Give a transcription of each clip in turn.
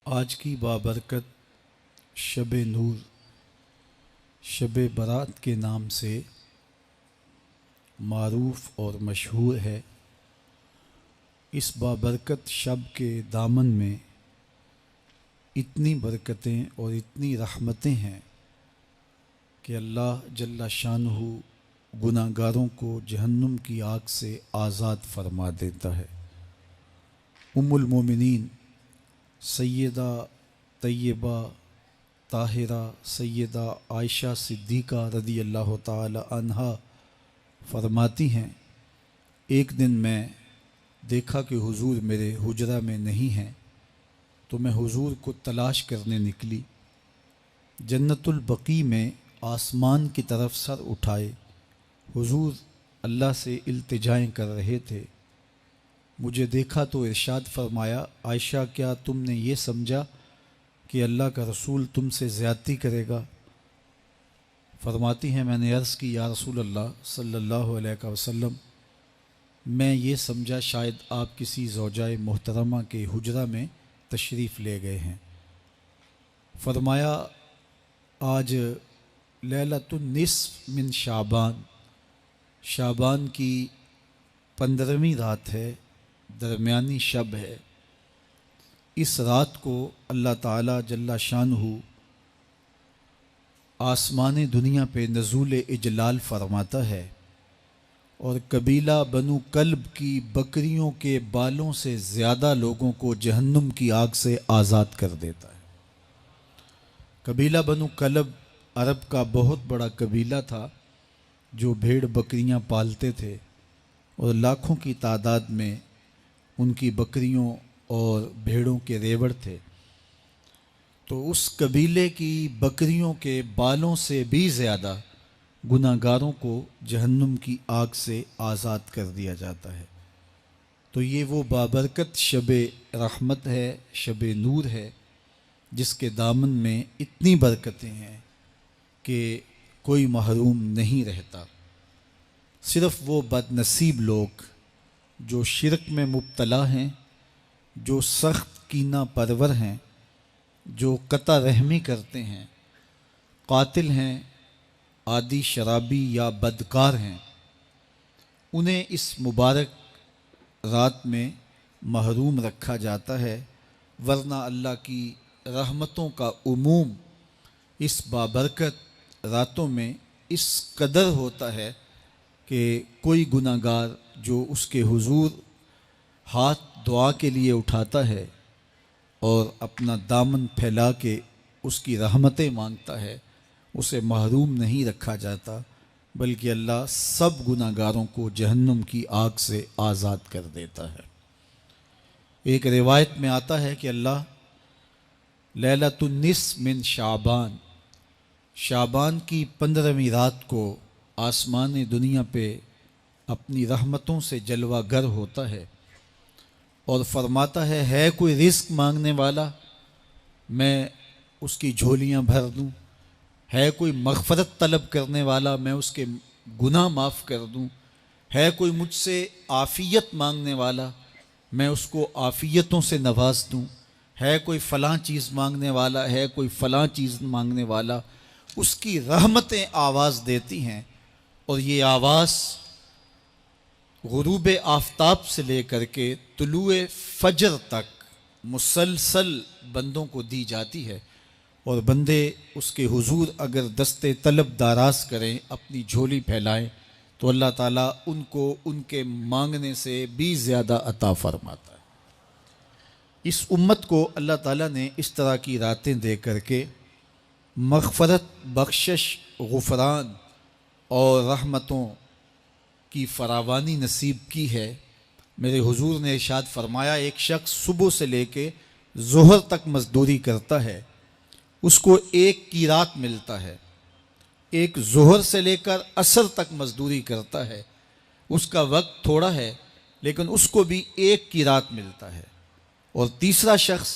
آج کی بابرکت شب نور، شب برات کے نام سے معروف اور مشہور ہے۔ اس بابرکت شب کے دامن میں اتنی برکتیں اور اتنی رحمتیں ہیں کہ اللہ جل شانہ گناہ گاروں کو جہنم کی آگ سے آزاد فرما دیتا ہے۔ ام المومنین سیدہ طیبہ طاہرہ سیدہ عائشہ صدیقہ رضی اللہ تعالی عنہا فرماتی ہیں، ایک دن میں دیکھا کہ حضور میرے حجرہ میں نہیں ہیں، تو میں حضور کو تلاش کرنے نکلی۔ جنت البقیع میں آسمان کی طرف سر اٹھائے حضور اللہ سے التجائیں کر رہے تھے۔ مجھے دیکھا تو ارشاد فرمایا، عائشہ کیا تم نے یہ سمجھا کہ اللہ کا رسول تم سے زیادتی کرے گا؟ فرماتی ہیں میں نے عرض کی یا رسول اللہ صلی اللہ علیہ وسلم، میں یہ سمجھا شاید آپ کسی زوجائے محترمہ کے حجرہ میں تشریف لے گئے ہیں۔ فرمایا آج لیلۃ النصف من شعبان، شعبان کی 15ویں رات ہے، درمیانی شب ہے۔ اس رات کو اللہ تعالی جل شانہ آسمان دنیا پہ نزول اجلال فرماتا ہے اور قبیلہ بنو کلب کی بکریوں کے بالوں سے زیادہ لوگوں کو جہنم کی آگ سے آزاد کر دیتا ہے۔ قبیلہ بنو کلب عرب کا بہت بڑا قبیلہ تھا جو بھیڑ بکریاں پالتے تھے اور لاکھوں کی تعداد میں ان کی بکریوں اور بھیڑوں کے ریوڑ تھے۔ تو اس قبیلے کی بکریوں کے بالوں سے بھی زیادہ گناہ گاروں کو جہنم کی آگ سے آزاد کر دیا جاتا ہے۔ تو یہ وہ بابرکت شب رحمت ہے، شب نور ہے، جس کے دامن میں اتنی برکتیں ہیں کہ کوئی محروم نہیں رہتا۔ صرف وہ بد نصیب لوگ جو شرک میں مبتلا ہیں، جو سخت کینہ پرور ہیں، جو قطع رحمی کرتے ہیں، قاتل ہیں، عادی شرابی یا بدکار ہیں، انہیں اس مبارک رات میں محروم رکھا جاتا ہے، ورنہ اللہ کی رحمتوں کا عموم اس بابرکت راتوں میں اس قدر ہوتا ہے کہ کوئی گناہ گار جو اس کے حضور ہاتھ دعا کے لیے اٹھاتا ہے اور اپنا دامن پھیلا کے اس کی رحمتیں مانگتا ہے، اسے محروم نہیں رکھا جاتا، بلکہ اللہ سب گناہ گاروں کو جہنم کی آگ سے آزاد کر دیتا ہے۔ ایک روایت میں آتا ہے کہ اللہ لیلۃ النصف من شعبان، شعبان کی 15ویں رات کو آسمان دنیا پہ اپنی رحمتوں سے جلوہ گر ہوتا ہے اور فرماتا ہے کوئی رزق مانگنے والا، میں اس کی جھولیاں بھر دوں، ہے کوئی مغفرت طلب کرنے والا، میں اس کے گناہ معاف کر دوں، ہے کوئی مجھ سے عافیت مانگنے والا، میں اس کو عافیتوں سے نواز دوں، ہے کوئی فلاں چیز مانگنے والا، ہے کوئی فلاں چیز مانگنے والا، اس کی رحمتیں آواز دیتی ہیں اور یہ آواز غروب آفتاب سے لے کر کے طلوع فجر تک مسلسل بندوں کو دی جاتی ہے، اور بندے اس کے حضور اگر دست طلب دراز کریں، اپنی جھولی پھیلائیں، تو اللہ تعالیٰ ان کو ان کے مانگنے سے بھی زیادہ عطا فرماتا ہے۔ اس امت کو اللہ تعالیٰ نے اس طرح کی راتیں دے کر کے مغفرت، بخشش، غفران اور رحمتوں کی فراوانی نصیب کی ہے۔ میرے حضور نے ارشاد فرمایا ایک شخص صبح سے لے کے ظہر تک مزدوری کرتا ہے، اس کو ایک کی رات ملتا ہے۔ ایک ظہر سے لے کر عصر تک مزدوری کرتا ہے، اس کا وقت تھوڑا ہے لیکن اس کو بھی ایک کی رات ملتا ہے۔ اور تیسرا شخص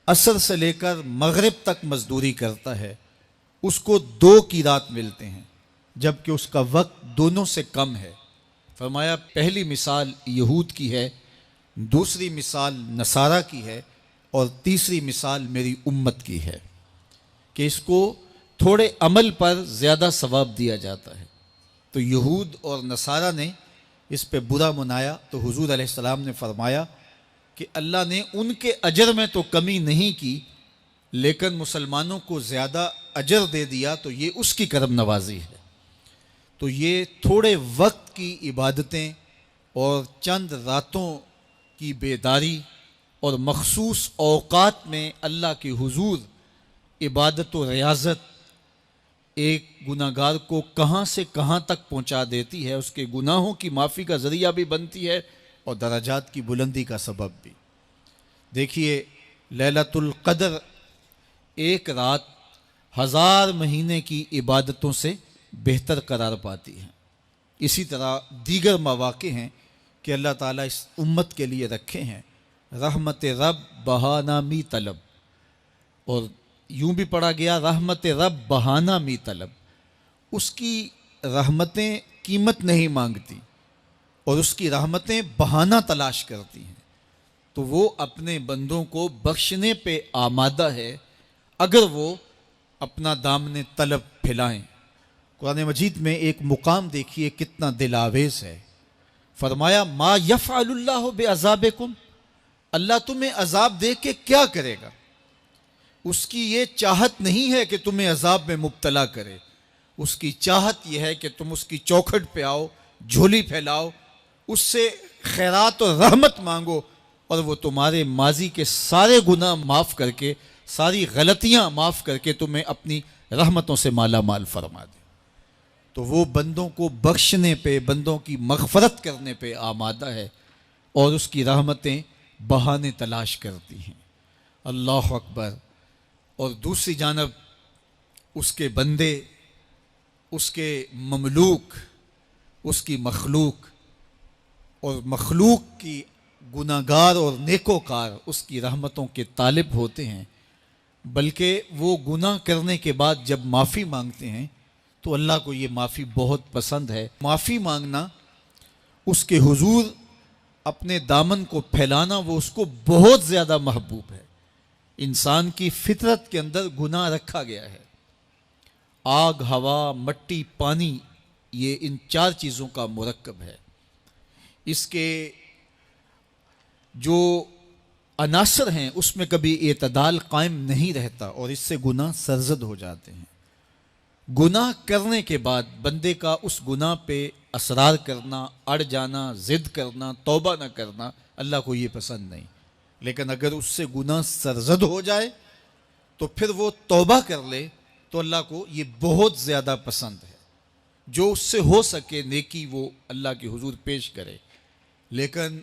عصر سے لے کر مغرب تک مزدوری کرتا ہے، اس کو 2 کی رات ملتے ہیں، جبکہ اس کا وقت دونوں سے کم ہے۔ فرمایا پہلی مثال یہود کی ہے، دوسری مثال نصارہ کی ہے، اور تیسری مثال میری امت کی ہے کہ اس کو تھوڑے عمل پر زیادہ ثواب دیا جاتا ہے۔ تو یہود اور نصارہ نے اس پہ برا منایا تو حضور علیہ السلام نے فرمایا کہ اللہ نے ان کے اجر میں تو کمی نہیں کی، لیکن مسلمانوں کو زیادہ اجر دے دیا، تو یہ اس کی کرم نوازی ہے۔ تو یہ تھوڑے وقت کی عبادتیں اور چند راتوں کی بیداری اور مخصوص اوقات میں اللہ کے حضور عبادت و ریاضت ایک گناہ گار کو کہاں سے کہاں تک پہنچا دیتی ہے، اس کے گناہوں کی معافی کا ذریعہ بھی بنتی ہے اور درجات کی بلندی کا سبب بھی۔ دیکھیے لیلۃ القدر ایک رات 1000 مہینے کی عبادتوں سے بہتر قرار پاتی ہے۔ اسی طرح دیگر مواقع ہیں کہ اللہ تعالیٰ اس امت کے لیے رکھے ہیں، رحمت رب بہانہ می طلب، اور یوں بھی پڑھا گیا رحمت رب بہانہ می طلب۔ اس کی رحمتیں قیمت نہیں مانگتی اور اس کی رحمتیں بہانہ تلاش کرتی ہیں، تو وہ اپنے بندوں کو بخشنے پہ آمادہ ہے اگر وہ اپنا دامن طلب پھیلائیں۔ قرآن مجید میں ایک مقام دیکھیے کتنا دل آویز ہے، فرمایا ما یفعل اللہ بعذابکم، اللہ تمہیں عذاب دے کے کیا کرے گا؟ اس کی یہ چاہت نہیں ہے کہ تمہیں عذاب میں مبتلا کرے، اس کی چاہت یہ ہے کہ تم اس کی چوکھٹ پہ آؤ، جھولی پھیلاؤ، اس سے خیرات و رحمت مانگو، اور وہ تمہارے ماضی کے سارے گناہ معاف کر کے، ساری غلطیاں معاف کر کے تمہیں اپنی رحمتوں سے مالا مال فرما دے۔ تو وہ بندوں کو بخشنے پہ، بندوں کی مغفرت کرنے پہ آمادہ ہے اور اس کی رحمتیں بہانے تلاش کرتی ہیں۔ اللہ اکبر۔ اور دوسری جانب اس کے بندے، اس کے مملوک، اس کی مخلوق، اور مخلوق کی گناہ گار اور نیکوکار اس کی رحمتوں کے طالب ہوتے ہیں، بلکہ وہ گناہ کرنے کے بعد جب معافی مانگتے ہیں تو اللہ کو یہ معافی بہت پسند ہے۔ معافی مانگنا، اس کے حضور اپنے دامن کو پھیلانا، وہ اس کو بہت زیادہ محبوب ہے۔ انسان کی فطرت کے اندر گناہ رکھا گیا ہے۔ آگ، ہوا، مٹی، پانی، یہ ان 4 چیزوں کا مرکب ہے۔ اس کے جو عناصر ہیں اس میں کبھی اعتدال قائم نہیں رہتا اور اس سے گناہ سرزد ہو جاتے ہیں۔ گناہ کرنے کے بعد بندے کا اس گناہ پہ اصرار کرنا، اڑ جانا، ضد کرنا، توبہ نہ کرنا اللہ کو یہ پسند نہیں، لیکن اگر اس سے گناہ سرزد ہو جائے تو پھر وہ توبہ کر لے تو اللہ کو یہ بہت زیادہ پسند ہے۔ جو اس سے ہو سکے نیکی وہ اللہ کے حضور پیش کرے، لیکن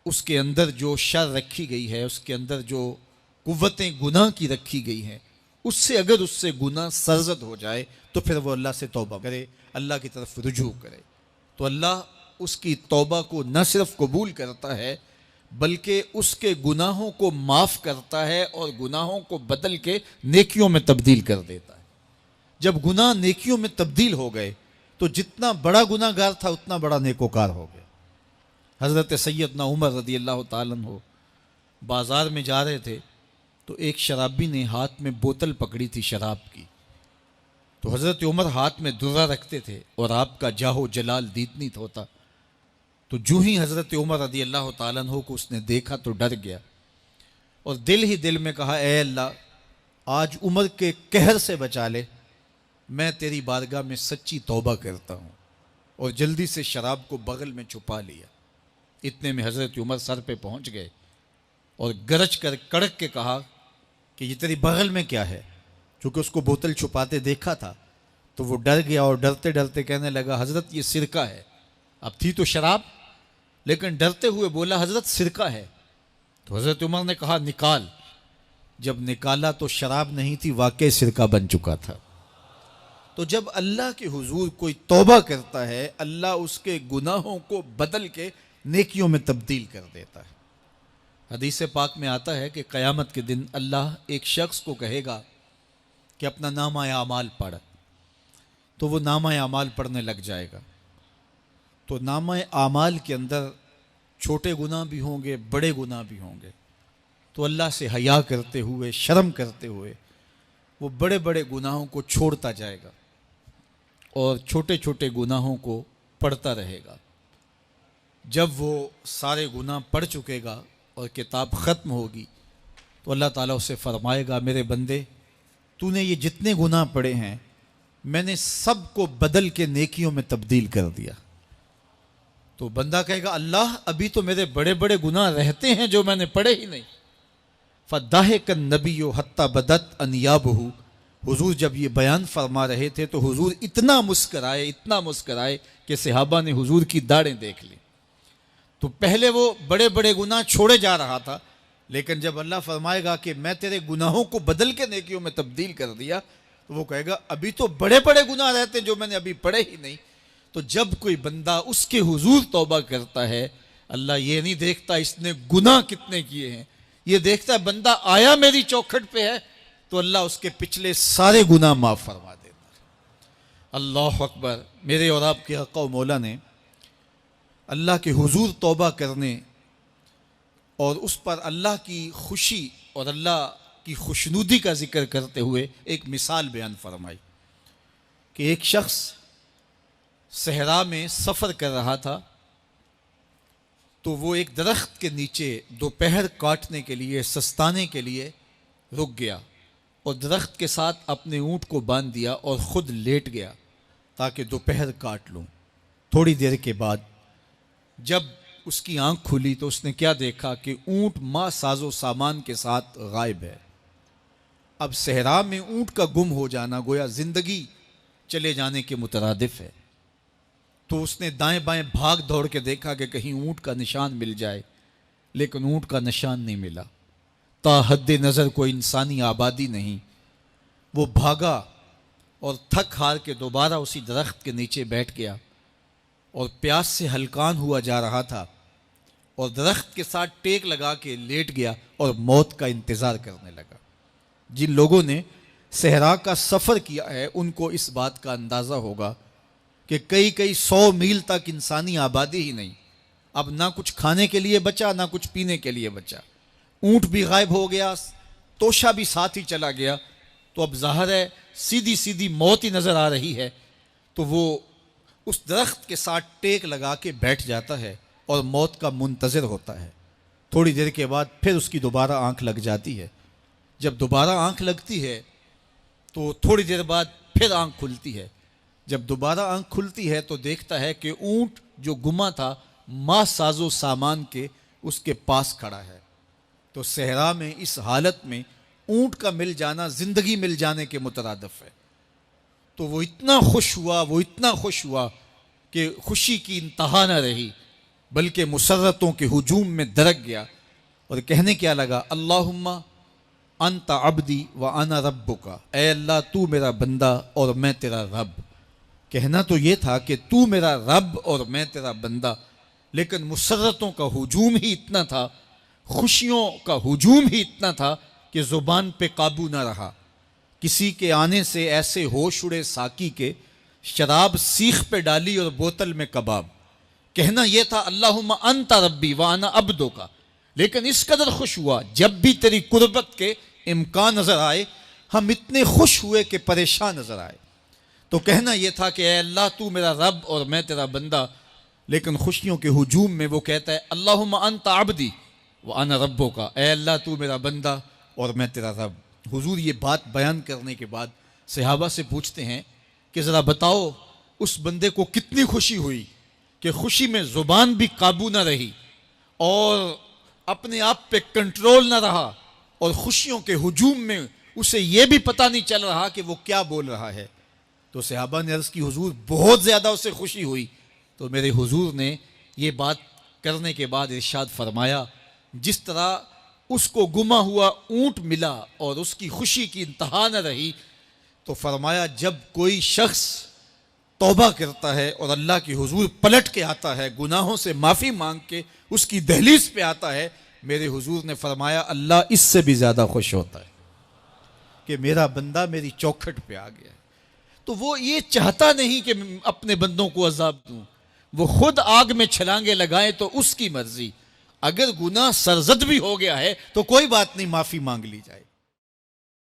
اس کے اندر جو شر رکھی گئی ہے، اس کے اندر جو قوتیں گناہ کی رکھی گئی ہیں، اس سے اگر اس سے گناہ سرزد ہو جائے تو پھر وہ اللہ سے توبہ کرے، اللہ کی طرف رجوع کرے، تو اللہ اس کی توبہ کو نہ صرف قبول کرتا ہے بلکہ اس کے گناہوں کو معاف کرتا ہے اور گناہوں کو بدل کے نیکیوں میں تبدیل کر دیتا ہے۔ جب گناہ نیکیوں میں تبدیل ہو گئے تو جتنا بڑا گناہ گار تھا اتنا بڑا نیکوکار ہو گیا۔ حضرت سیدنا عمر رضی اللہ تعالیٰ عنہ بازار میں جا رہے تھے تو ایک شرابی نے ہاتھ میں بوتل پکڑی تھی شراب کی، تو حضرت عمر ہاتھ میں درہ رکھتے تھے اور آپ کا جاہ و جلال دیدنیت ہوتا، تو جو ہی حضرت عمر رضی اللہ تعالیٰ عنہ کو اس نے دیکھا تو ڈر گیا اور دل ہی دل میں کہا اے اللہ آج عمر کے قہر سے بچا لے، میں تیری بارگاہ میں سچی توبہ کرتا ہوں، اور جلدی سے شراب کو بغل میں چھپا لیا۔ اتنے میں حضرت عمر سر پہ پہنچ گئے اور گرج کر کڑک کے کہا کہ یہ تیری بغل میں کیا ہے؟ چونکہ اس کو بوتل چھپاتے دیکھا تھا تو وہ ڈر گیا اور ڈرتے ڈرتے کہنے لگا حضرت یہ سرکہ ہے۔ اب تھی تو شراب، لیکن ڈرتے ہوئے بولا حضرت سرکہ ہے۔ تو حضرت عمر نے کہا نکال۔ جب نکالا تو شراب نہیں تھی، واقعی سرکہ بن چکا تھا۔ تو جب اللہ کے حضور کوئی توبہ کرتا ہے اللہ اس کے گناہوں کو بدل کے نیکیوں میں تبدیل کر دیتا ہے۔ حدیث پاک میں آتا ہے کہ قیامت کے دن اللہ ایک شخص کو کہے گا کہ اپنا نامہ اعمال پڑھ، تو وہ نامہ اعمال پڑھنے لگ جائے گا، تو نامہ اعمال کے اندر چھوٹے گناہ بھی ہوں گے، بڑے گناہ بھی ہوں گے، تو اللہ سے حیا کرتے ہوئے، شرم کرتے ہوئے وہ بڑے بڑے گناہوں کو چھوڑتا جائے گا اور چھوٹے چھوٹے گناہوں کو پڑھتا رہے گا۔ جب وہ سارے گناہ پڑھ چکے گا اور کتاب ختم ہوگی تو اللہ تعالیٰ اسے فرمائے گا، میرے بندے تو نے یہ جتنے گناہ پڑھے ہیں میں نے سب کو بدل کے نیکیوں میں تبدیل کر دیا۔ تو بندہ کہے گا، اللہ ابھی تو میرے بڑے بڑے گناہ رہتے ہیں جو میں نے پڑھے ہی نہیں۔ فَضَحِكَ النَّبِيُّ حَتَّى بَدَتْ أَنْيَابُهُ، حضور جب یہ بیان فرما رہے تھے تو حضور اتنا مسکرائے کہ صحابہ نے حضور کی داڑھیں دیکھ لی۔ تو پہلے وہ بڑے بڑے گناہ چھوڑے جا رہا تھا، لیکن جب اللہ فرمائے گا کہ میں تیرے گناہوں کو بدل کے نیکیوں میں تبدیل کر دیا، تو وہ کہے گا ابھی تو بڑے بڑے گناہ رہتے ہیں جو میں نے ابھی پڑھے ہی نہیں۔ تو جب کوئی بندہ اس کے حضور توبہ کرتا ہے، اللہ یہ نہیں دیکھتا اس نے گناہ کتنے کیے ہیں، یہ دیکھتا ہے بندہ آیا میری چوکھٹ پہ ہے تو اللہ اس کے پچھلے سارے گناہ معاف فرما دیتا ہے۔ اللہ اکبر۔ میرے اور آپ کے آقا و مولا نے اللہ کے حضور توبہ کرنے اور اس پر اللہ کی خوشی اور اللہ کی خوشنودی کا ذکر کرتے ہوئے ایک مثال بیان فرمائی کہ ایک شخص صحرا میں سفر کر رہا تھا تو وہ ایک درخت کے نیچے دوپہر کاٹنے کے لیے، سستانے کے لیے رک گیا اور درخت کے ساتھ اپنے اونٹ کو باندھ دیا اور خود لیٹ گیا تاکہ دوپہر کاٹ لوں۔ تھوڑی دیر کے بعد جب اس کی آنکھ کھلی تو اس نے کیا دیکھا کہ اونٹ ماں ساز و سامان کے ساتھ غائب ہے۔ اب صحرا میں اونٹ کا گم ہو جانا گویا زندگی چلے جانے کے مترادف ہے۔ تو اس نے دائیں بائیں بھاگ دوڑ کے دیکھا کہ کہیں اونٹ کا نشان مل جائے، لیکن اونٹ کا نشان نہیں ملا۔ تا حد نظر کوئی انسانی آبادی نہیں۔ وہ بھاگا اور تھک ہار کے دوبارہ اسی درخت کے نیچے بیٹھ گیا اور پیاس سے ہلکان ہوا جا رہا تھا اور درخت کے ساتھ ٹیک لگا کے لیٹ گیا اور موت کا انتظار کرنے لگا۔ جن لوگوں نے صحرا کا سفر کیا ہے ان کو اس بات کا اندازہ ہوگا کہ کئی 100 میل تک انسانی آبادی ہی نہیں، اب نہ کچھ کھانے کے لیے بچا نہ کچھ پینے کے لیے بچا، اونٹ بھی غائب ہو گیا، توشہ بھی ساتھ ہی چلا گیا، تو اب ظاہر ہے سیدھی موت ہی نظر آ رہی ہے۔ تو وہ اس درخت کے ساتھ ٹیک لگا کے بیٹھ جاتا ہے اور موت کا منتظر ہوتا ہے۔ تھوڑی دیر کے بعد پھر اس کی دوبارہ آنکھ لگ جاتی ہے۔ جب دوبارہ آنکھ لگتی ہے تو تھوڑی دیر بعد پھر آنکھ کھلتی ہے۔ جب دوبارہ آنکھ کھلتی ہے تو دیکھتا ہے کہ اونٹ جو گما تھا ماں ساز و سامان کے اس کے پاس کھڑا ہے۔ تو صحرا میں اس حالت میں اونٹ کا مل جانا زندگی مل جانے کے مترادف ہے۔ تو وہ اتنا خوش ہوا کہ خوشی کی انتہا نہ رہی، بلکہ مسرتوں کے ہجوم میں درک گیا اور کہنے کیا لگا، اللہم انت عبدی وانا ربک، اے اللہ تو میرا بندہ اور میں تیرا رب۔ کہنا تو یہ تھا کہ تو میرا رب اور میں تیرا بندہ، لیکن مسرتوں کا ہجوم ہی اتنا تھا، خوشیوں کا ہجوم ہی اتنا تھا کہ زبان پہ قابو نہ رہا۔ کسی کے آنے سے ایسے ہوش اڑے ساقی کے، شراب سیخ پہ ڈالی اور بوتل میں کباب۔ کہنا یہ تھا اللہم انت ربی وانا عبدک، لیکن اس قدر خوش ہوا جب بھی تیری قربت کے امکان نظر آئے ہم اتنے خوش ہوئے کہ پریشان نظر آئے۔ تو کہنا یہ تھا کہ اے اللہ تو میرا رب اور میں تیرا بندہ، لیکن خوشیوں کے ہجوم میں وہ کہتا ہے اللہم انت عبدی وانا ربک، اے اللہ تو میرا بندہ اور میں تیرا رب۔ حضور یہ بات بیان کرنے کے بعد صحابہ سے پوچھتے ہیں کہ ذرا بتاؤ اس بندے کو کتنی خوشی ہوئی کہ خوشی میں زبان بھی قابو نہ رہی اور اپنے آپ پہ کنٹرول نہ رہا، اور خوشیوں کے ہجوم میں اسے یہ بھی پتہ نہیں چل رہا کہ وہ کیا بول رہا ہے۔ تو صحابہ نے عرض کی حضور بہت زیادہ اسے خوشی ہوئی۔ تو میرے حضور نے یہ بات کرنے کے بعد ارشاد فرمایا، جس طرح اس کو گما ہوا اونٹ ملا اور اس کی خوشی کی انتہا نہ رہی، تو فرمایا جب کوئی شخص توبہ کرتا ہے اور اللہ کی حضور پلٹ کے آتا ہے، گناہوں سے معافی مانگ کے اس کی دہلیز پہ آتا ہے، میرے حضور نے فرمایا اللہ اس سے بھی زیادہ خوش ہوتا ہے کہ میرا بندہ میری چوکھٹ پہ آ گیا۔ تو وہ یہ چاہتا نہیں کہ اپنے بندوں کو عذاب دوں، وہ خود آگ میں چھلانگے لگائیں تو اس کی مرضی، اگر گناہ سرزد بھی ہو گیا ہے تو کوئی بات نہیں، معافی مانگ لی جائے.